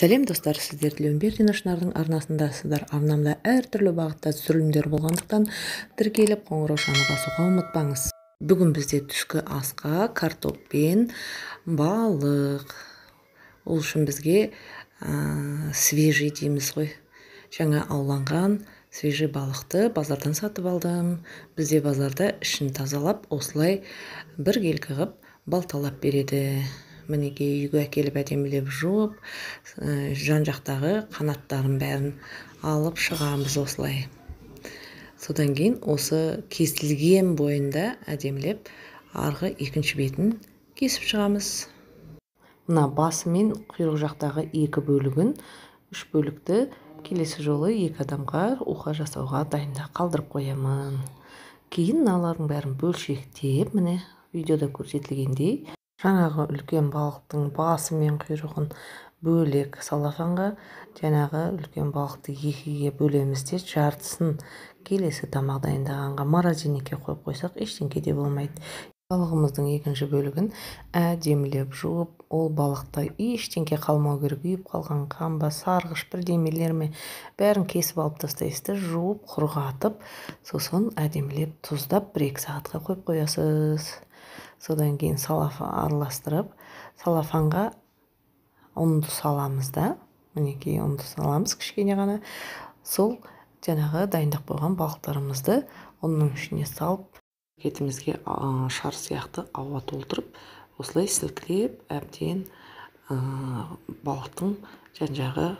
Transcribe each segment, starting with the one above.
Сәлем достар, сіздер Тілеумбердин Ашнардың арнасындасыздар. Арнамда әртүрлі бағытта түсірілімдер болғандықтан тіркеліп қоңырау шаны басуға ұмытпаңыз. Бүгін бізде түскі асқа картоп пен балық. Ол үшін бізге свежий дейміз ғой. Жаңа ауланған свежий балықты базардан сатып алдым. Бізде базарда ішін тазалап, осылай бір келкі қып балталап береді. Мінеке үйге әкеліп әдемілеп жуып, жан жақтағы қанаттарын бәрін алып шығамыз осылай. Содан кейін осы кесілген бойында әдемілеп арғы екінші бетін кесіп шығамыз. Мына басы мен құйрық жақтағы екі бөлігін, үш бөлікті келесі жолы екі адамға уха жасауға дайында қалдырып қоямын. Кейін мыналардың бәрін бөлшектеп, міне видеода көрсетілгендей, жаңағы үлкен балықтың басы мен құйрығын бөлек салафанға, жаңағы үлкен балықты екіге бөлеміз де жартысын келесі тамақ дайындағанға морозильникке қойып қойсақ ештеңе де болмайды. Балығымыздың екінші бөлігін әдемілеп жуып, ол балықта ештеңе қалмау керек. Үйіп қалған қамба, сарғыш бірдемелер ме бәрін кесіп алып тастайсыз, жуып, құрғатып, сосын әдемілеп тұздап 1-2 сағатқа қойып қоясыз. Содан кейін салафан араластырып, салафанға ұнды саламыз да, мінекей ұнды саламыз кішкене ғана. Сол жаңағы дайындап қойған балықтарымызды оның ішіне салып, кетімізге шар сияқты ауа толтырып, осылай сілкілеп, әбден балықтың жан-жағы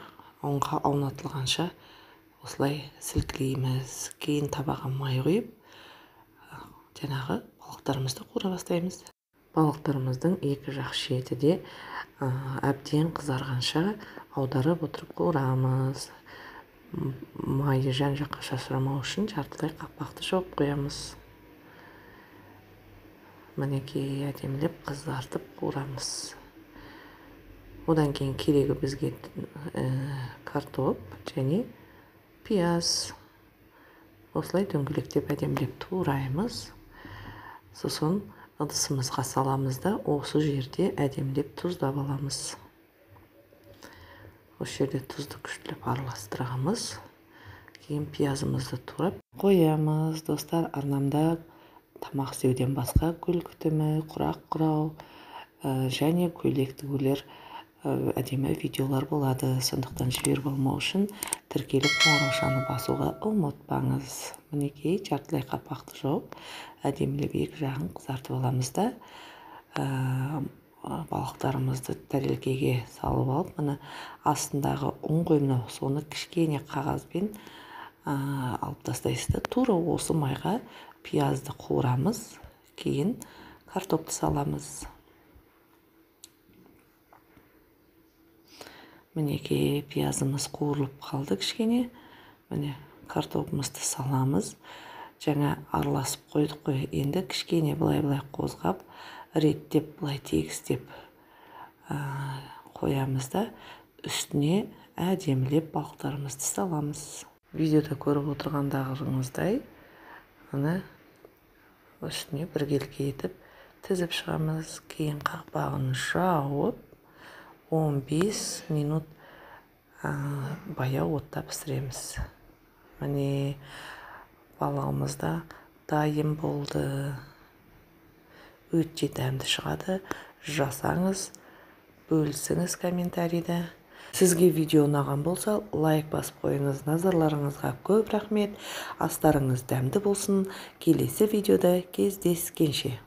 ұнға аунатылғанша осылай сілкілейміз. Кейін табаға май құйып, жаңағы балықтарымызды қуыра бастаймыз. Балықтарымыздың екі жақ шеті де әбден қызарғанша аударып отырып қуырамыз. Майы жан жаққа шашырамау үшін жартылай қақпақты жауып қоямыз. Мінекей әдемілеп қызартып қуырамыз. Одан кейін керегі бізге картоп және пияз. Осылай дөңгелектеп әдемілеп тураймыз. Сосын ыдысымызға саламыз да, осы жерде әдемілеп тұздап аламыз. Осы жерде тұзды күштілеп араластырамыз. Кейін пиязымызды турап қоямыз. Достар, арнамда тамақ істеуден басқа гүл күтімі, құрақ құрау және көйлек тігулер әдемі видеолар болады. Сондықтан жіберіп алмау үшін тіркеліп қоңырау шаны басуға ұмытпаңыз. Мінекей жартылай қапақты жауып, әдемілеп екі жағын қызартып аламыз да, балықтарымызды тәрелкеге салып алып, мына астындағы ұн ғой мынау, соны кішкене қағазбен алып тастайсыз да, тура осы майға пиязды қуырамыз, кейін картопты саламыз. Мінекей пиязымыз қуырылып қалды кішкене. Міне картопымызды саламыз. Жаңа араласып қойдық қой. Енді кішкене былай қозғап, реттеп, былай тегістеп қоямыз да, үстіне әдемілеп балықтарымызды саламыз. Видеода көріп отырғандағыңыздай, ана үстіне бір келке етіп тізіп шығамыз. Кейін қақпағын жауып 15 минут баяу отта пісіреміз. Міне балығымыз да дайын болды. Өте дәмді шығады. Жасаңыз, бөлісіңіз комментарийда. Сізге видео ұнаған болса, лайк басып қойыңыз. Назарларыңызға көп рахмет. Астарыңыз дәмді болсын. Келесі видеода кездескенше.